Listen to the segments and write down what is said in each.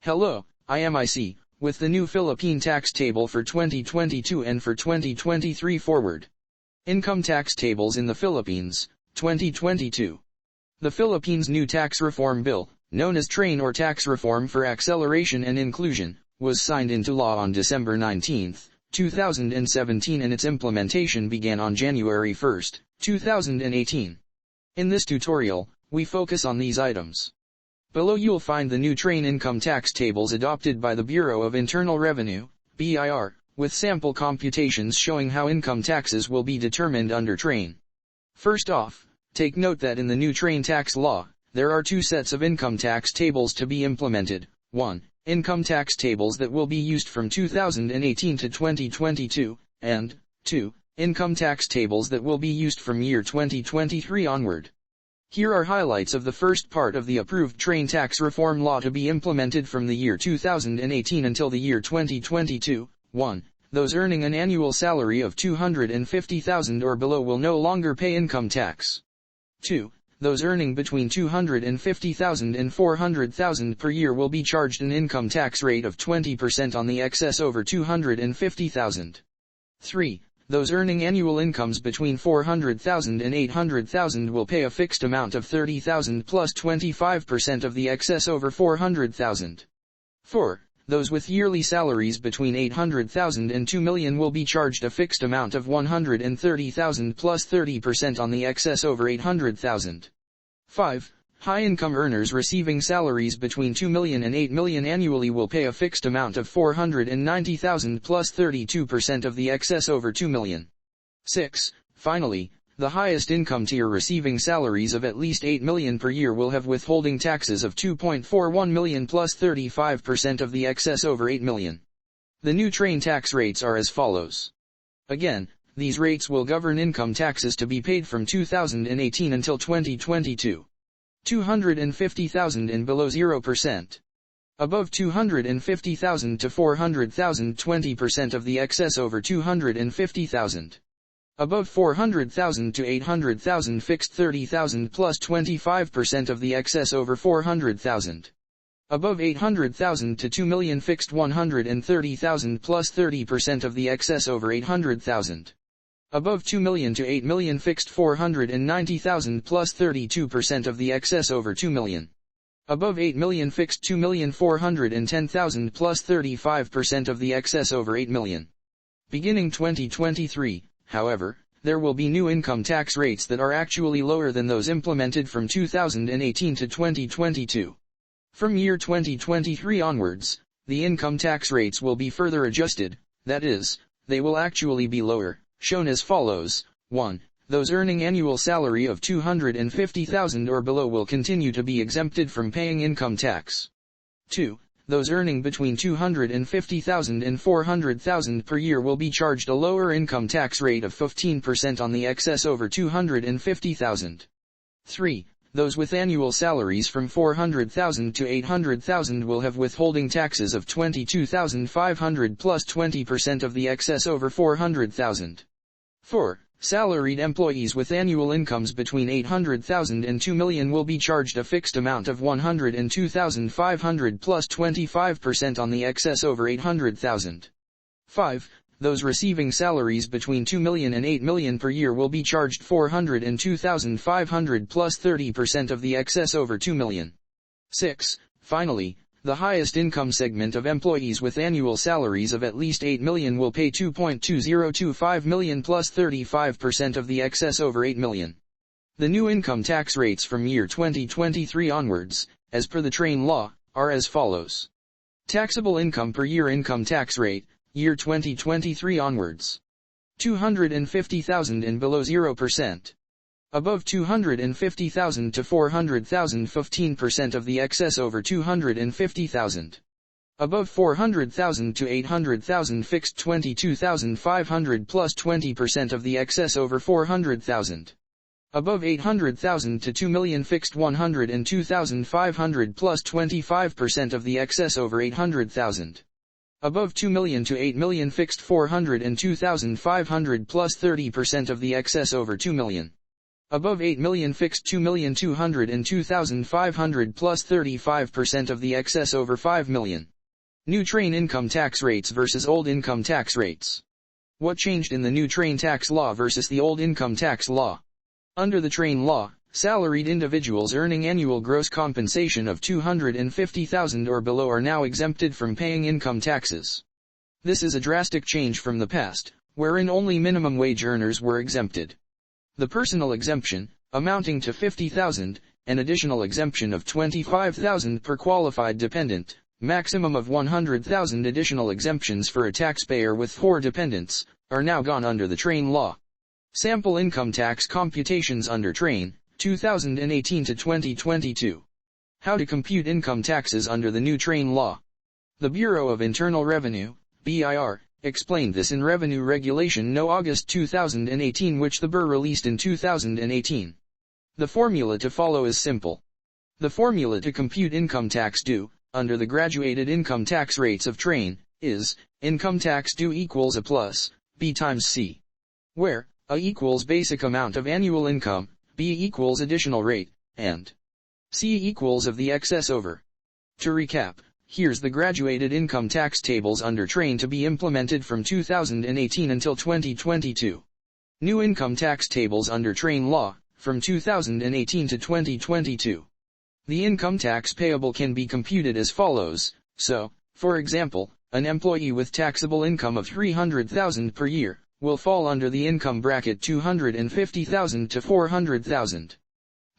Hello, I am IC, with the new Philippine Tax Table for 2022 and for 2023 forward. Income Tax Tables in the Philippines, 2022. The Philippines' new tax reform bill, known as TRAIN or Tax Reform for Acceleration and Inclusion, was signed into law on December 19, 2017 and its implementation began on January 1, 2018. In this tutorial, we focus on these items. Below you'll find the new TRAIN income tax tables adopted by the Bureau of Internal Revenue, BIR, with sample computations showing how income taxes will be determined under TRAIN. First off, take note that in the new TRAIN tax law, there are two sets of income tax tables to be implemented. 1. Income tax tables that will be used from 2018 to 2022, and 2. Income tax tables that will be used from year 2023 onward. Here are highlights of the first part of the approved TRAIN tax reform law to be implemented from the year 2018 until the year 2022. 1. Those earning an annual salary of $250,000 or below will no longer pay income tax. 2. Those earning between $250,000 and $400,000 per year will be charged an income tax rate of 20% on the excess over $250,000. 3. Those earning annual incomes between $400,000 and $800,000 will pay a fixed amount of $30,000 plus 25% of the excess over $400,000. 4. Those with yearly salaries between $800,000 and $2 million will be charged a fixed amount of $130,000 plus 30% on the excess over $800,000. 5. High-income earners receiving salaries between $2 million and $8 million annually will pay a fixed amount of $490,000 plus 32% of the excess over $2 million. 6. Finally, the highest income tier receiving salaries of at least $8 million per year will have withholding taxes of $2.41 million plus 35% of the excess over $8 million. The new TRAIN tax rates are as follows. Again, these rates will govern income taxes to be paid from 2018 until 2022. $250,000 and below 0%. Above $250,000 to $400,000 20% of the excess over $250,000. Above $400,000 to $800,000 fixed $30,000 plus 25% of the excess over $400,000. Above $800,000 to $2 million fixed $130,000 plus 30% of the excess over $800,000. Above $2 million to $8 million fixed $490,000 plus 32% of the excess over $2 million. Above $8 million fixed $2,410,000 plus 35% of the excess over $8 million. Beginning 2023, however, there will be new income tax rates that are actually lower than those implemented from 2018 to 2022. From year 2023 onwards, the income tax rates will be further adjusted, that is, they will actually be lower, shown as follows. 1. Those earning annual salary of $250,000 or below will continue to be exempted from paying income tax. 2. Those earning between $250,000 and $400,000 per year will be charged a lower income tax rate of 15% on the excess over $250,000. 3. Those with annual salaries from $400,000 to $800,000 will have withholding taxes of $22,500 plus 20% of the excess over $400,000. 4. Salaried employees with annual incomes between $800,000 and $2 million will be charged a fixed amount of $102,500 plus 25% on the excess over $800,000. 5. Those receiving salaries between $2 million and $8 million per year will be charged $402,500 plus 30% of the excess over $2 million. 6. Finally, the highest income segment of employees with annual salaries of at least $8 million will pay $2.2025 million plus 35% of the excess over $8 million. The new income tax rates from year 2023 onwards, as per the TRAIN law, are as follows. Taxable income per year income tax rate, year 2023 onwards. $250,000 and below 0%. Above $250,000 to $400,000 15% of the excess over $250,000. Above $400,000 to $800,000 fixed $22,500 plus 20% of the excess over $400,000. Above $800,000 to $2 million fixed $102,500 plus 25% of the excess over $800,000. Above $2 million to $8 million fixed $402,500 plus 30% of the excess over $2 million. Above 8 million fixed 2,202,500 plus 35% of the excess over 5 million. New train income tax rates versus old income tax rates. What changed in the new train tax law versus the old income tax law? Under the train law, salaried individuals earning annual gross compensation of $250,000 or below are now exempted from paying income taxes. This is a drastic change from the past, wherein only minimum wage earners were exempted. The personal exemption, amounting to $50,000, an additional exemption of $25,000 per qualified dependent, maximum of $100,000 additional exemptions for a taxpayer with 4 dependents, are now gone under the train law. Sample income tax computations under train, 2018 to 2022. How to compute income taxes under the new train law. The Bureau of Internal Revenue, BIR, explained this in Revenue Regulation No. August 2018, which the BIR released in 2018. The formula to follow is simple. The formula to compute income tax due, under the graduated income tax rates of train, is, income tax due equals A plus, B times C. Where, A equals basic amount of annual income, B equals additional rate, and C equals of the excess over. To recap, here's the graduated income tax tables under train to be implemented from 2018 until 2022. New income tax tables under train law, from 2018 to 2022. The income tax payable can be computed as follows. So, for example, an employee with taxable income of $300,000 per year will fall under the income bracket $250,000 to $400,000.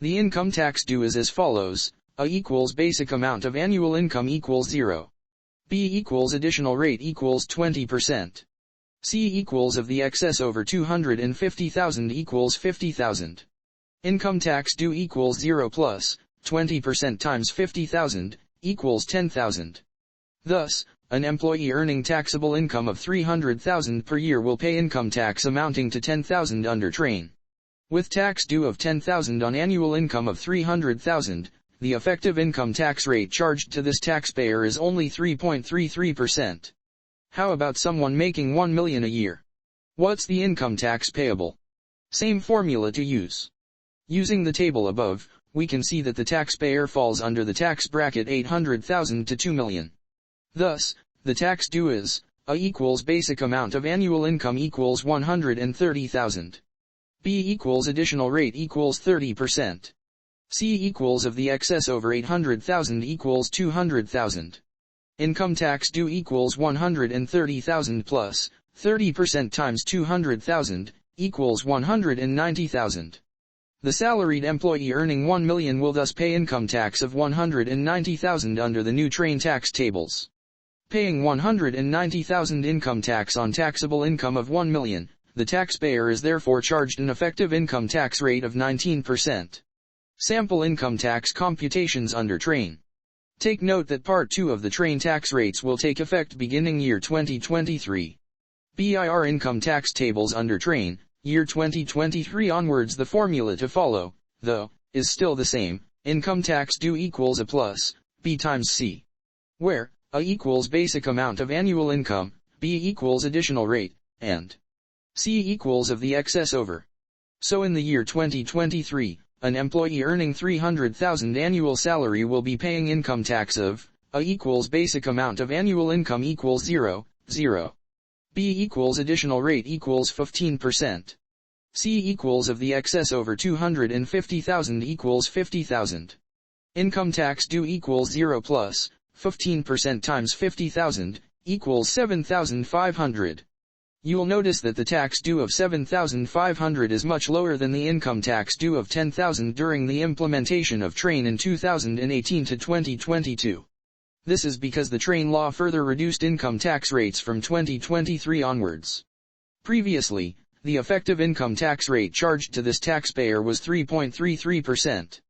The income tax due is as follows. A equals basic amount of annual income equals 0. B equals additional rate equals 20%. C equals of the excess over $250,000 equals $50,000. Income tax due equals 0 plus 20% times 50,000, equals 10,000. Thus, an employee earning taxable income of $300,000 per year will pay income tax amounting to $10,000 under train. With tax due of $10,000 on annual income of $300,000, the effective income tax rate charged to this taxpayer is only 3.33%. How about someone making $1 million a year? What's the income tax payable? Same formula to use. Using the table above, we can see that the taxpayer falls under the tax bracket $800,000 to $2 million. Thus, the tax due is, A equals basic amount of annual income equals $130,000. B equals additional rate equals 30%. C equals of the excess over $800,000 equals $200,000. Income tax due equals $130,000 plus 30% times $200,000 equals $190,000. The salaried employee earning $1 million will thus pay income tax of $190,000 under the new train tax tables. Paying $190,000 income tax on taxable income of $1 million, the taxpayer is therefore charged an effective income tax rate of 19%. Sample income tax computations under train. Take note that Part 2 of the train tax rates will take effect beginning year 2023. BIR income tax tables under train. Year 2023 onwards. The formula to follow, though, is still the same. Income tax due equals A plus, B times C. Where, A equals basic amount of annual income, B equals additional rate, and C equals of the excess over. So in the year 2023, an employee earning $300,000 annual salary will be paying income tax of, A equals basic amount of annual income equals 0, 0. B equals additional rate equals 15%. C equals of the excess over $250,000 equals $50,000. Income tax due equals 0 plus 15% times $50,000 equals $7,500. You'll notice that the tax due of $7,500 is much lower than the income tax due of $10,000 during the implementation of train in 2018 to 2022. This is because the train law further reduced income tax rates from 2023 onwards. Previously, the effective income tax rate charged to this taxpayer was 3.33%.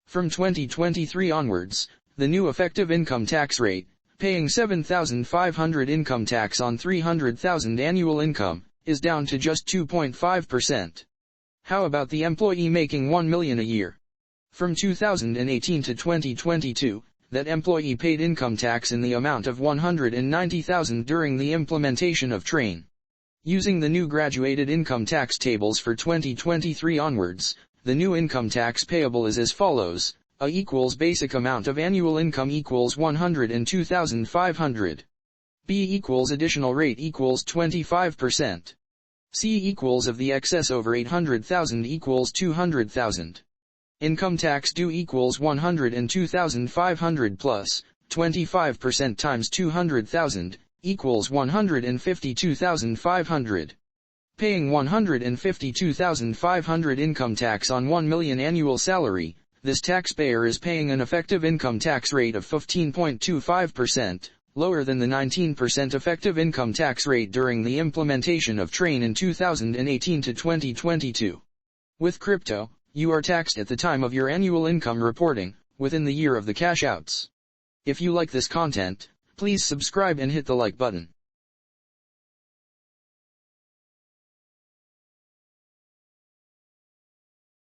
From 2023 onwards, the new effective income tax rate, paying $7,500 income tax on $300,000 annual income, is down to just 2.5%. How about the employee making $1 million a year? From 2018 to 2022, that employee paid income tax in the amount of $190,000 during the implementation of train. Using the new graduated income tax tables for 2023 onwards, the new income tax payable is as follows: A equals basic amount of annual income equals 102,500. B equals additional rate equals 25%. C equals of the excess over 800,000 equals 200,000. Income tax due equals 102,500 plus 25% times 200,000 equals 152,500. Paying 152,500 income tax on 1 million annual salary, this taxpayer is paying an effective income tax rate of 15.25%, lower than the 19% effective income tax rate during the implementation of TRAIN in 2018 to 2022. With crypto, you are taxed at the time of your annual income reporting, within the year of the cash outs. If you like this content, please subscribe and hit the like button.